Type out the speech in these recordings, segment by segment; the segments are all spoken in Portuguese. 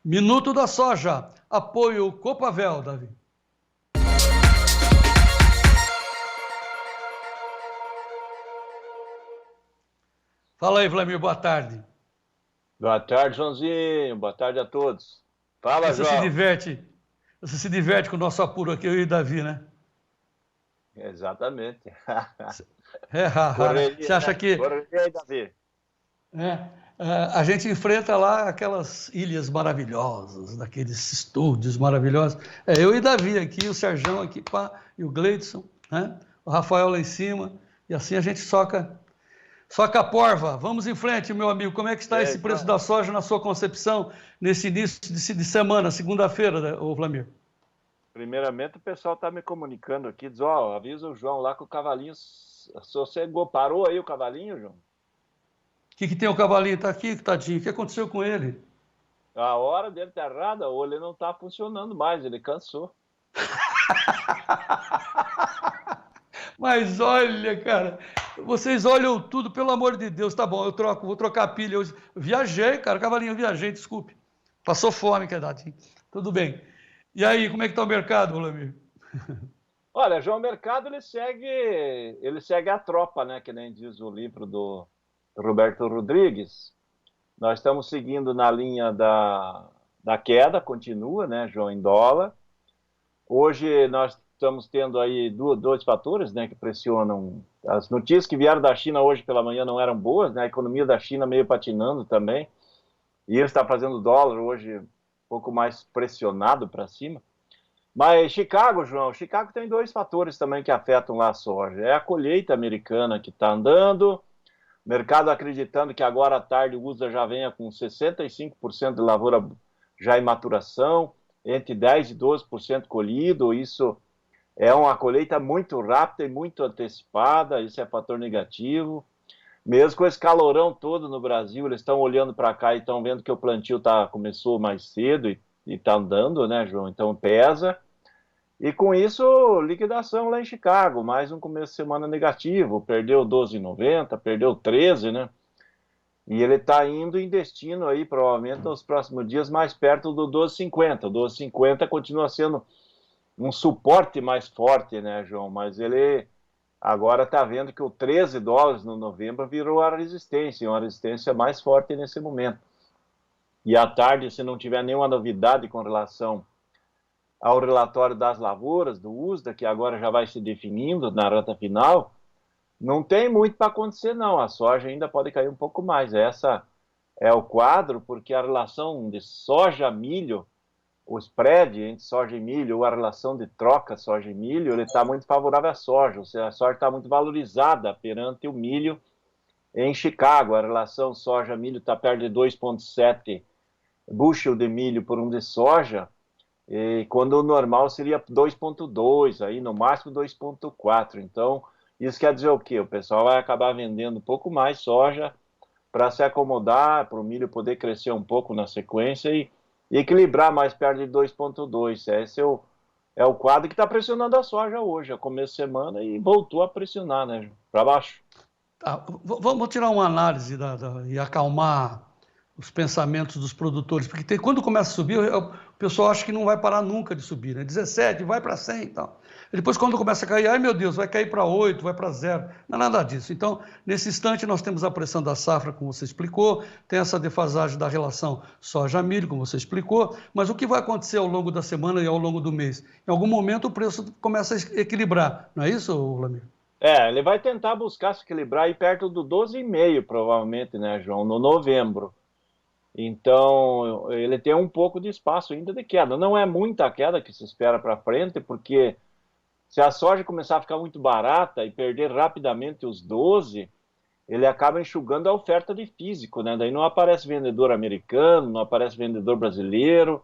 Minuto da Soja. Apoio Copavel, Davi. Fala aí, Vlamir, boa tarde. Boa tarde, Joãozinho. Boa tarde a todos. Fala, Você João. Você se diverte com o nosso apuro aqui, eu e o Davi, né? Exatamente. É, né? Você Correria, acha né? que Correria aí, Davi. a gente enfrenta lá aquelas ilhas maravilhosas, daqueles estúdios maravilhosos. Eu e Davi aqui, o Serjão aqui, pá, e o Gleidson, né? O Rafael lá em cima, e assim a gente soca a porva. Vamos em frente, meu amigo. Como é que está É, esse preço João. da soja na sua concepção nesse início de semana, segunda-feira, né, ô Vlamir? Primeiramente, o pessoal está me comunicando aqui, diz, ó, avisa o João lá que o cavalinho sossegou. Parou aí o cavalinho, João? Que tem o cavalinho? Está aqui, tadinho. O que aconteceu com ele? A hora dele tá errada, ou ele não está funcionando mais, ele cansou. Mas olha, cara, vocês olham tudo, pelo amor de Deus, tá bom, vou trocar a pilha hoje. Viajei, cara, cavalinho, viajei, desculpe. Passou fome, que é dadinho. Tudo bem. E aí, como é que tá o mercado, Vlamir? Olha, João Mercado, ele segue a tropa, né, que nem diz o livro do Roberto Rodrigues. Nós estamos seguindo na linha da queda, continua, né, João, em dólar. Hoje nós estamos tendo aí dois fatores, né, que pressionam. As notícias que vieram da China hoje pela manhã não eram boas, né, a economia da China meio patinando também, e isso está fazendo o dólar hoje um pouco mais pressionado para cima. Mas Chicago, João, Chicago tem dois fatores também que afetam lá a soja. É a colheita americana que está andando, mercado acreditando que agora à tarde o USA já venha com 65% de lavoura já em maturação, entre 10% e 12% colhido. Isso é uma colheita muito rápida e muito antecipada, isso é fator negativo. Mesmo com esse calorão todo no Brasil, eles estão olhando para cá e estão vendo que o plantio começou mais cedo e está andando, né, João? Então pesa. E com isso, liquidação lá em Chicago, mais um começo de semana negativo, perdeu 12,90, perdeu 13, né? E ele está indo em destino aí, provavelmente, nos próximos dias, mais perto do 12,50. O 12,50 continua sendo um suporte mais forte, né, João? Mas ele agora está vendo que o 13 dólares no novembro virou a resistência, uma resistência mais forte nesse momento. E à tarde, se não tiver nenhuma novidade com relação ao relatório das lavouras, do USDA, que agora já vai se definindo na reta final, não tem muito para acontecer, não. A soja ainda pode cair um pouco mais. Essa é o quadro, porque a relação de soja-milho, o spread entre soja e milho, ou a relação de troca soja e milho, ele está muito favorável à soja. Ou seja, a soja está muito valorizada perante o milho em Chicago. A relação soja-milho está perto de 2,7 bushel de milho por um de soja, e quando o normal seria 2,2, aí no máximo 2,4. Então, isso quer dizer o quê? O pessoal vai acabar vendendo um pouco mais soja para se acomodar, para o milho poder crescer um pouco na sequência e equilibrar mais perto de 2,2. Esse é o quadro que está pressionando a soja hoje, a começo de semana, e voltou a pressionar, né? Para baixo. Tá, vamos tirar uma análise e acalmar os pensamentos dos produtores, porque quando começa a subir, o pessoal acha que não vai parar nunca de subir, né? 17, vai para 100 e tal. E depois, quando começa a cair, ai meu Deus, vai cair para 8, vai para 0. Não é nada disso. Então, nesse instante, nós temos a pressão da safra, como você explicou, tem essa defasagem da relação soja-milho, como você explicou, mas o que vai acontecer ao longo da semana e ao longo do mês? Em algum momento, o preço começa a equilibrar, não é isso, Lamir? Ele vai tentar buscar se equilibrar aí perto do 12,5, provavelmente, né, João, no novembro. Então, ele tem um pouco de espaço ainda de queda. Não é muita queda que se espera para frente, porque se a soja começar a ficar muito barata e perder rapidamente os 12, ele acaba enxugando a oferta de físico, né? Daí não aparece vendedor americano, não aparece vendedor brasileiro,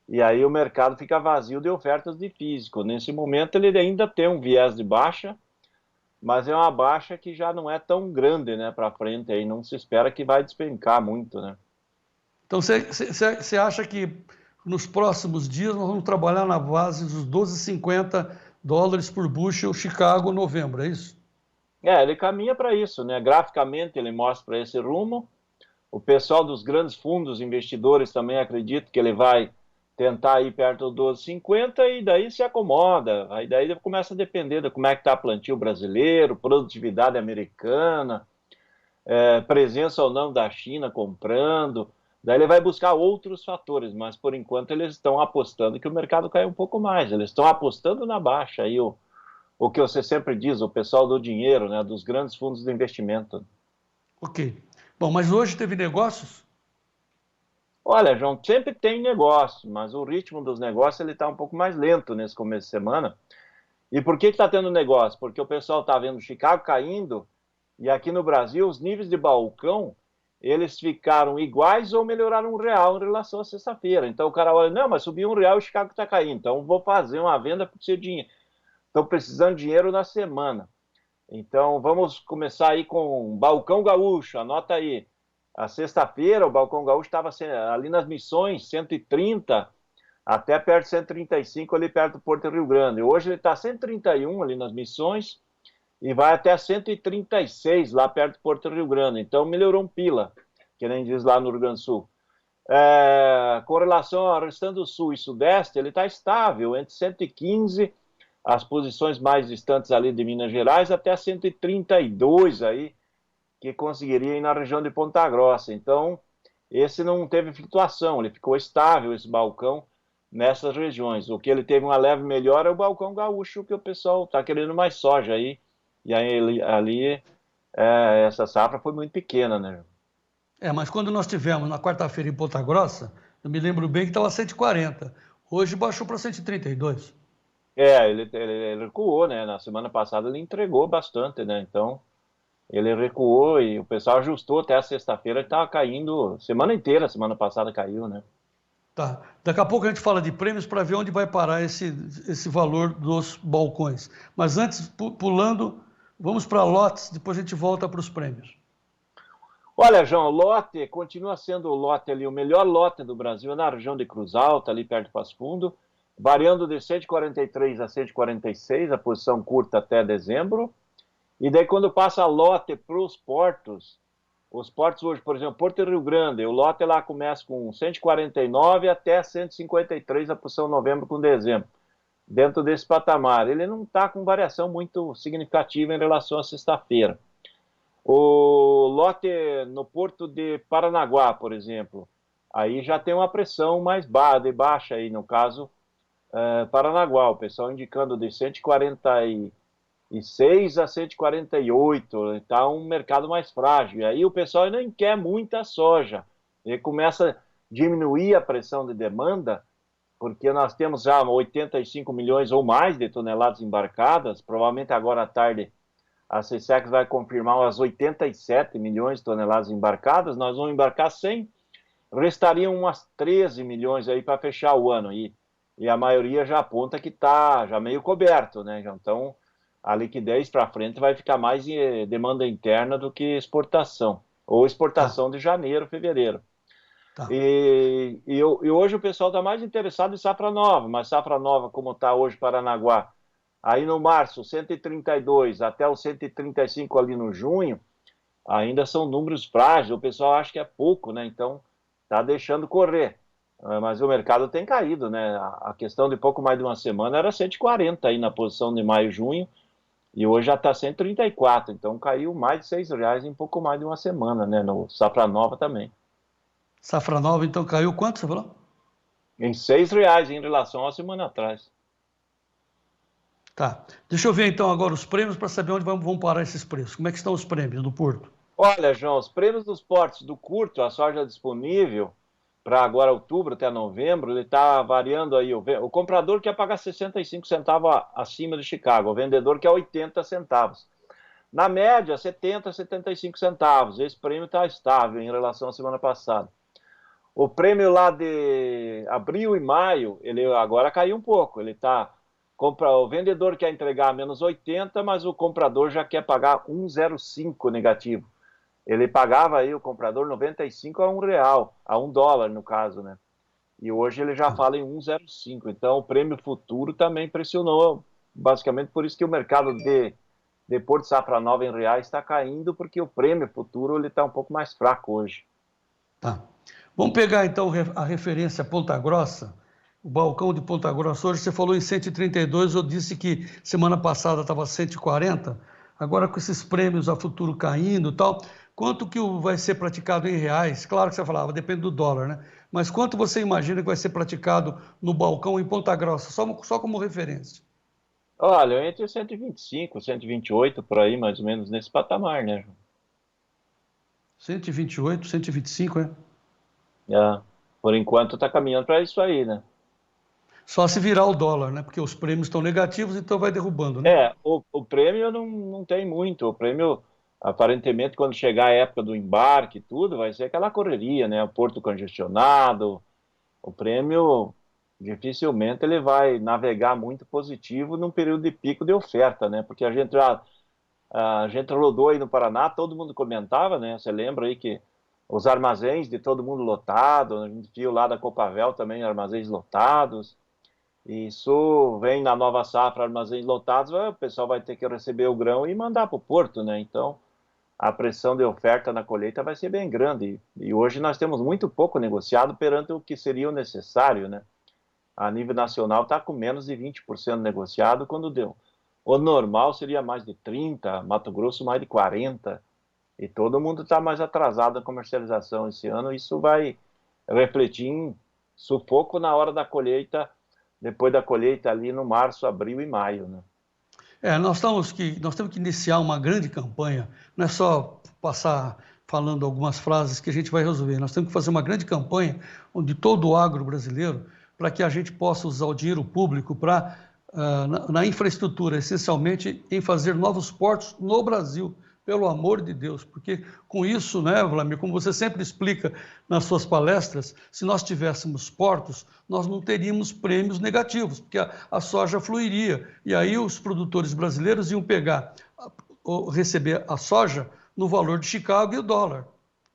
e aí o mercado fica vazio de ofertas de físico. Nesse momento, ele ainda tem um viés de baixa, mas é uma baixa que já não é tão grande, né, para frente, aí não se espera que vai despencar muito, né? Então, você acha que nos próximos dias nós vamos trabalhar na base dos 12,50 dólares por bushel Chicago, novembro, é isso? Ele caminha para isso, né? Graficamente ele mostra para esse rumo. O pessoal dos grandes fundos investidores também acredita que ele vai tentar ir perto do 12,50 e daí se acomoda. Aí daí começa a depender de como é que está o plantio brasileiro, produtividade americana, presença ou não da China comprando. Daí ele vai buscar outros fatores, mas por enquanto eles estão apostando que o mercado cai um pouco mais. Eles estão apostando na baixa. Aí o que você sempre diz, o pessoal do dinheiro, né, dos grandes fundos de investimento. Ok. Bom, mas hoje teve negócios? Olha, João, sempre tem negócio, mas o ritmo dos negócios ele está um pouco mais lento nesse começo de semana. E por que está tendo negócio? Porque o pessoal está vendo Chicago caindo e aqui no Brasil os níveis de balcão eles ficaram iguais ou melhoraram R$ 1 em relação à sexta-feira. Então o cara olha, não, mas subiu R$ 1 e o Chicago está caindo, então vou fazer uma venda para o dinheiro. Estão precisando de dinheiro na semana. Então vamos começar aí com o Balcão Gaúcho, anota aí. A sexta-feira o Balcão Gaúcho estava ali nas Missões, 130 até perto de 135 ali perto do Porto Rio Grande. Hoje ele está 131 ali nas Missões e vai até 136 lá perto do Porto Rio Grande. Então melhorou um pila, que nem diz lá no Rio Grande do Sul. Com relação ao restante do Sul e Sudeste, ele está estável entre 115, as posições mais distantes ali de Minas Gerais, até 132 aí, que conseguiria ir na região de Ponta Grossa. Então, esse não teve flutuação, ele ficou estável, esse balcão, nessas regiões. O que ele teve uma leve melhora é o balcão gaúcho, que o pessoal está querendo mais soja aí, e aí ali essa safra foi muito pequena, né? Mas quando nós tivemos na quarta-feira em Ponta Grossa, eu me lembro bem que estava 140. Hoje baixou para 132. Ele recuou, né? Na semana passada ele entregou bastante, né? Então, ele recuou e o pessoal ajustou até a sexta-feira, que estava caindo, semana inteira, semana passada caiu, né? Tá. Daqui a pouco a gente fala de prêmios para ver onde vai parar esse valor dos balcões. Mas antes, pulando, vamos para lotes, depois a gente volta para os prêmios. Olha, João, o lote continua sendo o lote ali, o melhor lote do Brasil na região de Cruz Alta, ali perto de Passo Fundo, variando de 143 a 146, a posição curta até dezembro. E daí quando passa lote para os portos hoje, por exemplo, Porto Rio Grande, o lote lá começa com 149 até 153 a posição novembro com dezembro. Dentro desse patamar, ele não está com variação muito significativa em relação à sexta-feira. O lote no Porto de Paranaguá, por exemplo, aí já tem uma pressão mais baixa aí, no caso, Paranaguá, o pessoal indicando de 146 a 148, está um mercado mais frágil. E aí o pessoal nem quer muita soja. Ele começa a diminuir a pressão de demanda, porque nós temos já 85 milhões ou mais de toneladas embarcadas, provavelmente agora à tarde a CSEX vai confirmar umas 87 milhões de toneladas embarcadas, nós vamos embarcar 100, restariam umas 13 milhões aí para fechar o ano, e a maioria já aponta que está já meio coberto, né? Então, a liquidez para frente vai ficar mais em demanda interna do que exportação, ou exportação de janeiro, fevereiro. Tá. E hoje o pessoal está mais interessado em safra nova, mas safra nova como está hoje Paranaguá, aí no março 132 até o 135 ali no junho, ainda são números frágeis, o pessoal acha que é pouco, né? Então está deixando correr. Mas o mercado tem caído, né? A questão de pouco mais de uma semana era 140 aí na posição de maio, junho, e hoje já está 134, então caiu mais de R$ 6 em pouco mais de uma semana, né? No safra nova também. Safra nova, então, caiu quanto, você falou? Em R$ 6 em relação à semana atrás. Tá. Deixa eu ver, então, agora os prêmios para saber onde vão parar esses preços. Como é que estão os prêmios do Porto? Olha, João, os prêmios dos portos do curto, a soja disponível para agora outubro até novembro, ele está variando aí. O comprador quer pagar 65 centavos acima de Chicago, o vendedor quer 80 centavos. Na média, 70, 75 centavos. Esse prêmio está estável em relação à semana passada. O prêmio lá de abril e maio, ele agora caiu um pouco. Ele está o vendedor quer entregar menos 80, mas o comprador já quer pagar 1,05 negativo. Ele pagava aí o comprador 95 a R$ 1, a $1 no caso, né? E hoje ele já fala em 1,05. Então o prêmio futuro também pressionou, basicamente por isso que o mercado de Porto Safra Nova em reais está caindo, porque o prêmio futuro ele está um pouco mais fraco hoje. Tá. Vamos pegar então a referência Ponta Grossa, o balcão de Ponta Grossa. Hoje você falou em 132, eu disse que semana passada estava 140. Agora com esses prêmios a futuro caindo e tal, quanto que vai ser praticado em reais? Claro que você falava, depende do dólar, né? Mas quanto você imagina que vai ser praticado no balcão em Ponta Grossa, só como referência? Olha, entre 125, 128, por aí, mais ou menos, nesse patamar, né, João? 128, 125, é? É, por enquanto está caminhando para isso aí, né? Só se virar o dólar, né? Porque os prêmios estão negativos, então vai derrubando, né? O prêmio não tem muito. O prêmio, aparentemente, quando chegar a época do embarque e tudo, vai ser aquela correria, né? O porto congestionado. O prêmio, dificilmente, ele vai navegar muito positivo num período de pico de oferta, né? Porque a gente rodou aí no Paraná, todo mundo comentava, né? Você lembra aí que os armazéns de todo mundo lotado, a gente viu lá da Copavel também armazéns lotados. Isso vem na nova safra, armazéns lotados, o pessoal vai ter que receber o grão e mandar para o porto, né? Então, a pressão de oferta na colheita vai ser bem grande. E hoje nós temos muito pouco negociado perante o que seria o necessário, né? A nível nacional está com menos de 20% negociado, quando deu. O normal seria mais de 30%, Mato Grosso mais de 40%. E todo mundo está mais atrasado na comercialização esse ano. Isso vai refletir em sufoco na hora da colheita, depois da colheita ali no março, abril e maio, né? Nós temos que iniciar uma grande campanha, não é só passar falando algumas frases que a gente vai resolver, nós temos que fazer uma grande campanha onde todo o agro brasileiro, para que a gente possa usar o dinheiro público para, na infraestrutura, essencialmente em fazer novos portos no Brasil, pelo amor de Deus, porque com isso, né, Vladimir, como você sempre explica nas suas palestras, se nós tivéssemos portos, nós não teríamos prêmios negativos, porque a soja fluiria, e aí os produtores brasileiros iam pegar, receber a soja no valor de Chicago e o dólar,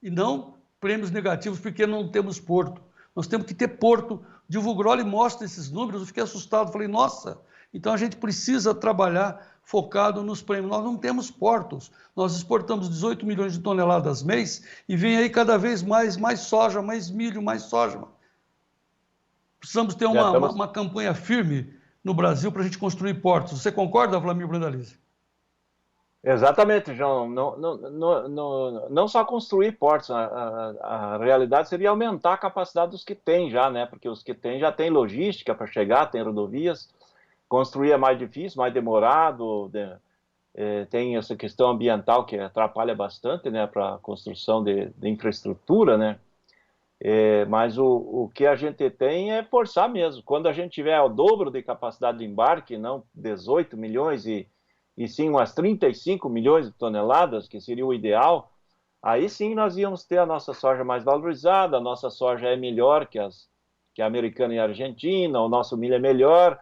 e não prêmios negativos porque não temos porto. Nós temos que ter porto. De Vugroli mostra esses números, eu fiquei assustado, falei, nossa, então a gente precisa trabalhar focado nos prêmios. Nós não temos portos, nós exportamos 18 milhões de toneladas mês e vem aí cada vez mais soja, mais milho, mais soja. Precisamos ter uma campanha firme no Brasil para a gente construir portos. Você concorda, Vladimir Brandalize? Exatamente, João. Não só construir portos, a realidade seria aumentar a capacidade dos que tem já, né? Porque os que tem já tem logística para chegar, tem rodovias. Construir é mais difícil, mais demorado, tem essa questão ambiental que atrapalha bastante, né, para a construção de infraestrutura, né? Mas o que a gente tem é forçar mesmo. Quando a gente tiver o dobro de capacidade de embarque, não 18 milhões e sim umas 35 milhões de toneladas, que seria o ideal, aí sim nós íamos ter a nossa soja mais valorizada, a nossa soja é melhor que a americana e a argentina, o nosso milho é melhor,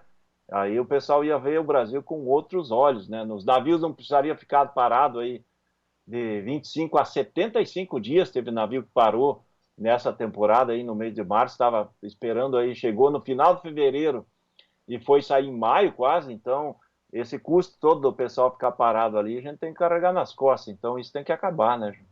aí o pessoal ia ver o Brasil com outros olhos, né? Nos navios não precisaria ficar parado aí de 25 a 75 dias, teve navio que parou nessa temporada aí no mês de março, estava esperando aí, chegou no final de fevereiro e foi sair em maio quase, então esse custo todo do pessoal ficar parado ali, a gente tem que carregar nas costas, então isso tem que acabar, né, Ju?